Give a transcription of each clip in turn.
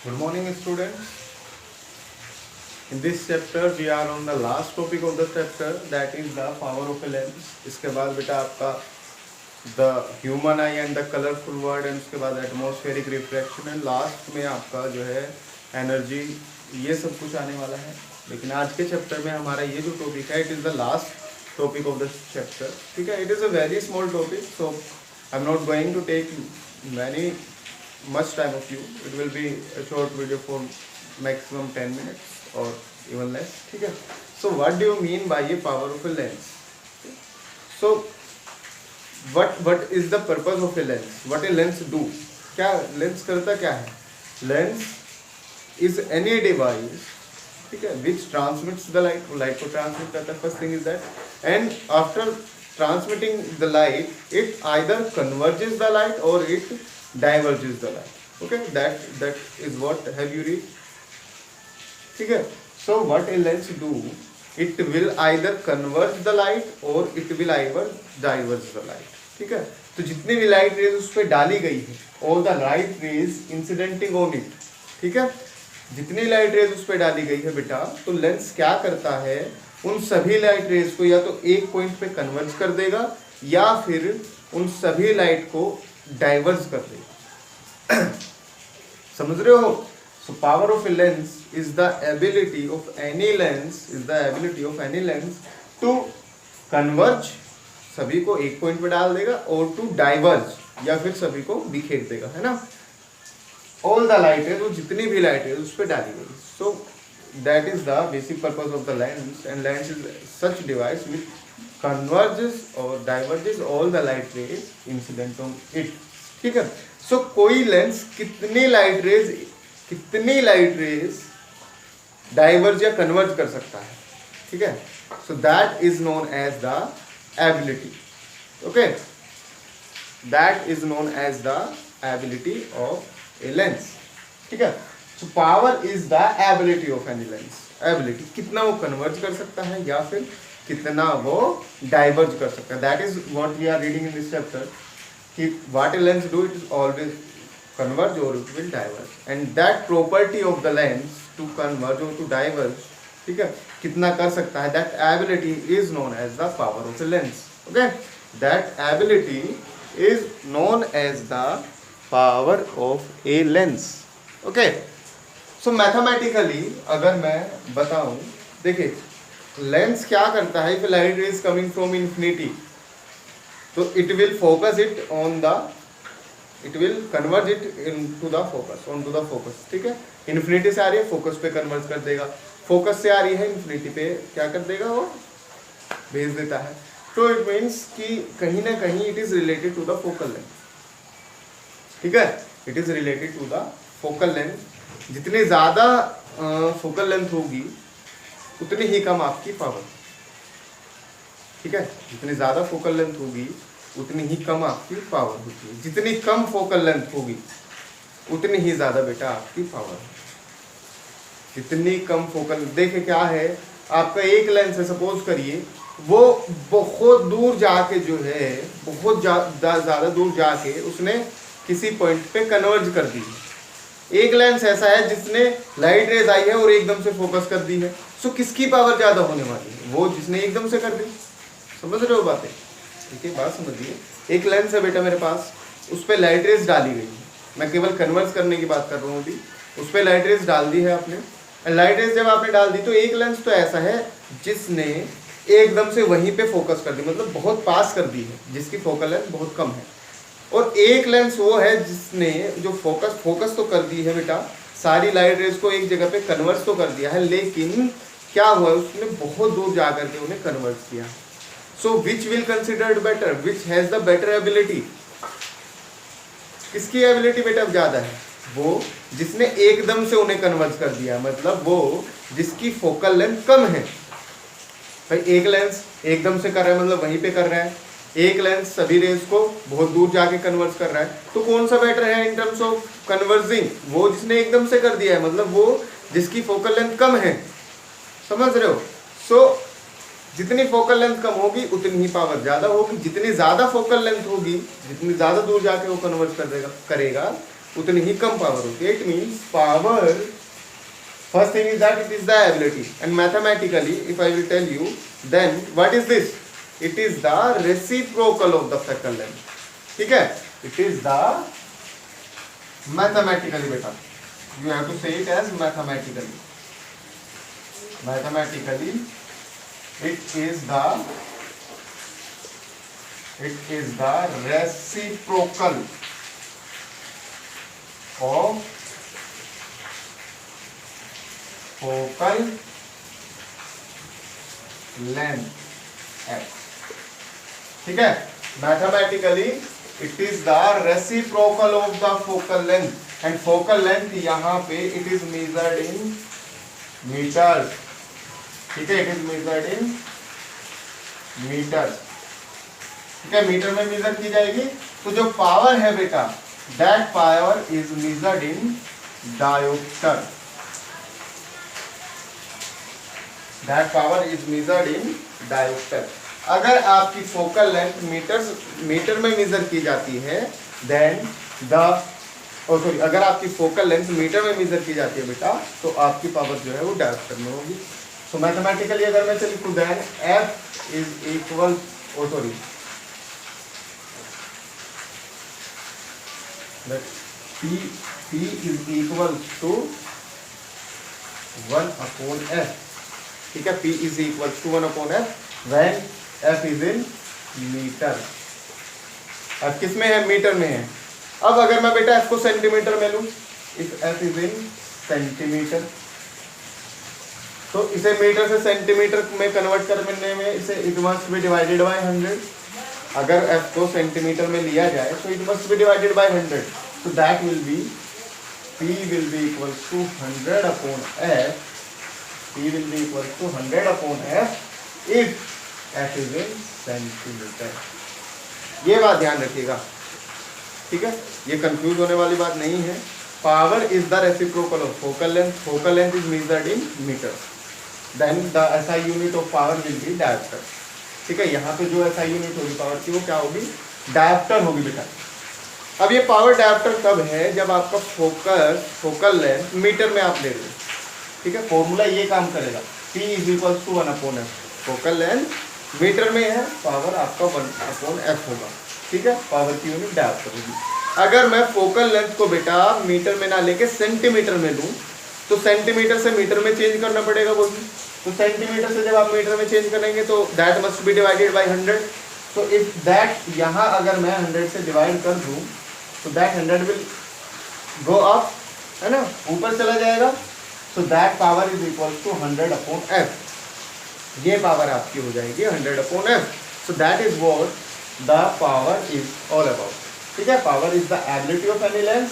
Good morning, students. In this chapter, we are on the last topic of the chapter, that is the power of a lens. इसके बाद बेटा आपका the human eye and the colorful world, and उसके बाद atmospheric refraction, and last में आपका जो है energy, ये सब कुछ आने वाला है. लेकिन आज के चैप्टर में हमारा ये जो टॉपिक है, it is the last topic of the chapter. ठीक है, it is a very small topic, so I'm not going to take much time of you. It will be a short video for maximum 10 minutes or even less. ठीक है. So what do you mean by a power of a lens? So what is the purpose of a lens? What a lens do? क्या lens करता क्या है? Lens is any device, ठीक है, which transmits the light. Light को transmit करता है. First thing is that, and after transmitting the light, it either converges the light or it diverges the light. Okay, that is what have you read. ठीक है. So what a lens do, it will either converge the light or it will either diverge the light. ठीक है. तो जितनी भी light rays उस पर डाली गई है, all the light rays incidenting on it, ठीक है, जितनी लाइट रेज उस पर डाली गई है बेटा, तो लेंस क्या करता है, उन सभी लाइट रेज को या तो एक पॉइंट पे कन्वर्ज कर देगा या फिर उन सभी लाइट को डाइवर्ज कर देगा. समझ रहे हो? So power of a lens is the ability of any lens to converge, सभी को एक पॉइंट पे डाल देगा, और टू डाइवर्ज या फिर सभी को बिखेर देगा, है ना. ऑल द लाइट है, तो जितनी भी लाइट है उस पर डाली गई. सो that is the basic purpose of the lens, and lens is such device which converges or diverges all the light rays incident on it. ठीक है. सो कोई लेंस कितनी लाइट रेज डाइवर्ज या कन्वर्ज कर सकता है. ठीक है. So that is known as the ability. Okay, that is known as the ability of a lens. ठीक है. So power is the ability of any lens. Ability, कितना वो कन्वर्ज कर सकता है या फिर कितना वो डाइवर्ज कर सकता है. That is what we are reading in this chapter, कि what a lens do, it is always converge और it will diverge, and that property of the lens to converge और टू डाइवर्ज, ठीक है, कितना कर सकता है, that ability is known as the power of a lens. Okay, that ability is known as the power of a lens. Okay. So mathematically अगर मैं बताऊं, देखिए लेंस क्या करता है, if light is coming from infinity, तो it will focus it on the, it will converge it into the focus, on to the focus. ठीक है. इन्फिनिटी से आ रही है, फोकस पे कन्वर्ज कर देगा. फोकस से आ रही है, इन्फिनिटी पे क्या कर देगा, वो भेज देता है. तो इट मीन्स कि कहीं ना कहीं it is related to the focal length. ठीक है. It is related to the focal length. जितनी ज्यादा फोकल लेंथ होगी उतनी ही कम आपकी पावर. ठीक है. जितनी ज्यादा फोकल लेंथ होगी उतनी ही कम आपकी पावर होती है. जितनी कम फोकल लेंथ होगी उतनी ही ज्यादा बेटा आपकी पावर. जितनी कम फोकल, देखे क्या है, आपका एक लेंस है, सपोज करिए वो बहुत दूर जाके जो है, बहुत ज्यादा दूर जाके उसने किसी पॉइंट पे कन्वर्ज कर दी. एक लेंस ऐसा है जिसने लाइट रेज आई है और एकदम से फोकस कर दी है. सो किसकी पावर ज्यादा होने वाली है, वो जिसने एकदम से कर दी. समझ रहे हो बातें? ठीक है, बात समझिए. एक लेंस है बेटा मेरे पास, उस पर लाइट रेज डाली गई है, मैं केवल कन्वर्स करने की बात कर रहा हूँ अभी. उस पर लाइट रेज डाल दी है आपने, लाइट रेज जब आपने डाल दी तो एक लेंस तो ऐसा है जिसने एकदम से वहीं पे फोकस कर दी, मतलब बहुत पास कर दी है, जिसकी फोकल लेंथ बहुत कम है. और एक लेंस वो है जिसने जो फोकस तो कर दी है बेटा, सारी लाइट रेज को एक जगह पे कन्वर्स तो कर दिया है, लेकिन क्या हुआ, उसने बहुत दूर जा करके उन्हें कन्वर्ट किया. So which will considered better, which has the better ability. किसकी एबिलिटी बेटा ज्यादा है? वो जिसने एकदम से उन्हें कन्वर्ट कर दिया, मतलब वो जिसकी फोकल लेंथ कम है. भाई एक लेंस एकदम से कर रहा है, मतलब वहीं पे कर रहा है. एक लेंस सभी रेज को बहुत दूर जाके कन्वर्ट कर रहा है. तो कौन सा बेटर है इन टर्म्स ऑफ कन्वर्जिंग? वो जिसने एकदम से कर दिया है, मतलब वो जिसकी फोकल लेंथ कम है. समझ रहे हो? सो जितनी फोकल लेंथ कम होगी उतनी ही पावर ज्यादा होगी. जितनी ज्यादा फोकल लेंथ होगी, जितनी ज्यादा दूर जाके वो कन्वर्ट करेगा, उतनी ही कम पावर होती है. It means power, first thing is that it is the ability, and mathematically if I will tell you, then what is this? It is the reciprocal of the focal length. ठीक है, it is the mathematically beta, you have to say it as mathematically it is the reciprocal of focal length f. ठीक है, mathematically it is the reciprocal of the focal length, and focal length यहाँ पे it is measured in metres. ठीक है, it is measured in metres. ठीक है, metre में major की जाएगी. तो जो पावर है बेटा, that power is measured in dioptre. That power is measured in diopter. अगर आपकी फोकल लेंथ मीटर में मेजर की जाती है, देन अगर आपकी फोकल लेंथ मीटर में मेजर की जाती है बेटा, तो आपकी पावर जो है वो डायोप्टर में होगी. सो मैथमेटिकली अगर मैं लिखूं, then F is equal P is equal to 1/f. ठीक है, P is equal to 1/f when F is in metre. अब किस में है? मीटर में है. अब अगर मैं बेटा F को सेंटीमीटर में लूं, if F is in centimetre, तो इसे मीटर से सेंटीमीटर में कन्वर्ट करने में इसे it must be divided by 100. अगर F को सेंटीमीटर में लिया जाए तो it must be divided by 100. So that will be, P will be equal to 100/f. P will be equal to 100/f if f is in centimeter. ये बात ध्यान रखिएगा. ठीक है, ये कंफ्यूज होने वाली बात नहीं है. Power is the reciprocal of focal length. Focal length is measured in metre. Then the SI unit of power will be dioptre. ठीक है, यहाँ पे जो SI यूनिट होगी पावर की, वो क्या होगी? डायोप्टर होगी बेटा. अब ये पावर डायोप्टर कब है? जब आपका फोकल लेंथ मीटर में आप ले रहे हो. ठीक है, फॉर्मूला ये काम करेगा. P is equal to 1/f. Focal length metre में है, पावर आपका 1/f होगा. ठीक है, पावर की यूनिट डायोप्टर होगी. अगर मैं फोकल लेंथ को बेटा मीटर में ना लेके सेंटीमीटर में लूँ, तो सेंटीमीटर से मीटर में चेंज करना पड़ेगा वो भी. तो सेंटीमीटर से जब आप मीटर में चेंज करेंगे तो that must be divided by 100. तो इफ दैट यहाँ अगर मैं 100 से डिवाइड कर दूँ, तो दैट 100 विल गो अप, है ना, ऊपर चला जाएगा. So that power is equal to 100/f. ये पावर आपकी हो जाएगी 100/f. So that is what the power is all about. ठीक है, power is the ability of any length,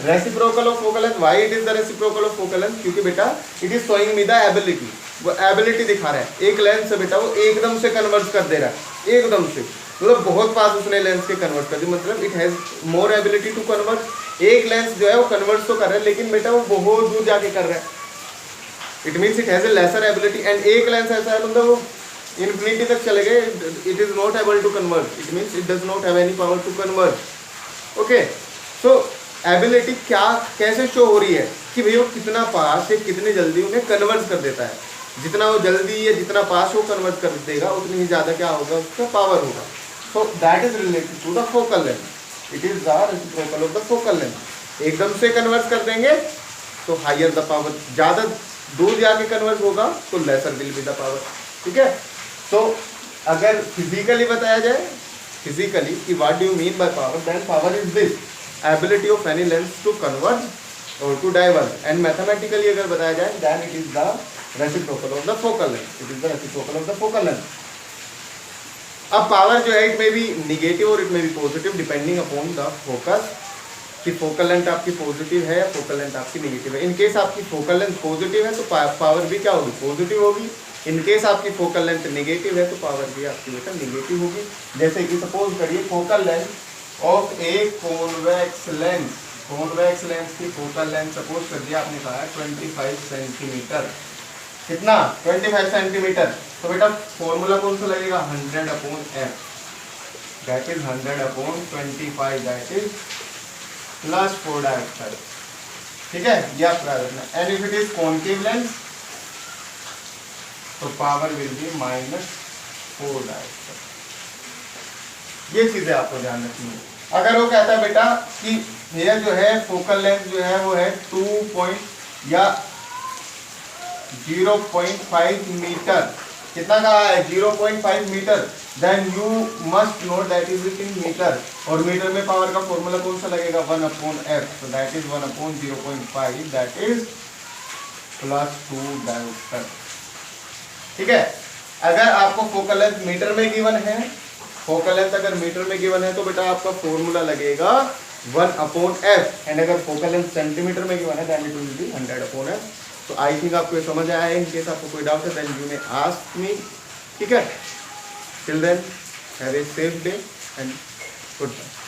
reciprocal of focal length. Why it is the reciprocal of focal length? क्योंकि बेटा it is showing me the ability. वो ability दिखा रहा है. एक lens से बेटा वो एकदम से कन्वर्ट कर दे रहा है, एकदम से, मतलब बहुत पास उसने लेंस के कन्वर्ट कर दी. मतलब it has more ability to convert. एक लेंस जो है वो कन्वर्ट तो कर रहा है, लेकिन बेटा वो बहुत दूर जाके कर रहा है. It means it has a lesser ability. And एक लेंस ऐसा है, मतलब वो इन्फिनिटी तक चले गए, it is not able to convert. It means it does not have any power to convert. Okay, so ability क्या कैसे शो हो रही है कि भैया वो कितना पास है, कितनी जल्दी उन्हें कन्वर्ट कर देता है. जितना वो जल्दी या जितना पास वो कन्वर्ट कर देगा, उतनी ही ज़्यादा क्या होगा, उसका पावर होगा. So that is related to the focal length. It is the reciprocal of the focal length. एकदम से कन्वर्ट कर देंगे तो हायर द पावर, ज़्यादा दूर जाके कन्वर्ट होगा तो lesser will be the power. ठीक है, सो अगर फिजिकली बताया जाए, फिजिकली कि what do you mean by power, then power is this ability of any lens to convert और टू डाइवर्ज. एंड मैथमेटिकली अगर बताया जाए, then it is the reciprocal of the focal length. It is the reciprocal of the focal length. अब power जो है it में be negative और it में B positive depending upon the focus, कि फोकल लेंथ आपकी पॉजिटिव है या फोकल लेंथ आपकी नेगेटिव है. इन केस आपकी फोकल लेंथ पॉजिटिव है तो पावर भी क्या होगी, पॉजिटिव होगी. इन केस आपकी फोकल लेंथ नेगेटिव है तो पावर भी आपकी बेटा नेगेटिव होगी. जैसे कि सपोज करिए focal length of a convex lens. Convex lens की फोकल लेंथ सपोज कर दिया आपने कहा 25 सेंटीमीटर. कितना? 25 सेंटीमीटर. तो बेटा फॉर्मूला कौन सा लगेगा? 100/f. That is 100/25. That is plus 4 dioptre, ठीक है, ये आप याद रखना। And if it is concave lens तो पावर विल बी -4 डायोप्टर। ये चीजें आपको ध्यान रखनी है। अगर वो कहता है बेटा कि ये जो है फोकल लेंथ जो है वो है 2 या 0.5 मीटर, कितना कहा है 0.5 metre, then you must know that is in metre, और मीटर में पावर का फॉर्मूला कौन सा लगेगा 1/f, so that is 1/0.5, that is +2 dioptre, ठीक है। अगर आपको फोकल लेंथ मीटर में गिवन है, फोकल लेंथ अगर मीटर में गिवन है तो बेटा आपका फॉर्मूला लगेगा 1/f, एंड अगर फोकल लेंथ सेंटीमीटर में गिवन है then it will be 100/f। तो आई थिंक आपको ये समझ आया है। इन केस आपको कोई डाउट है then you may ask me, ठीक है। Till then have a safe day and good bye.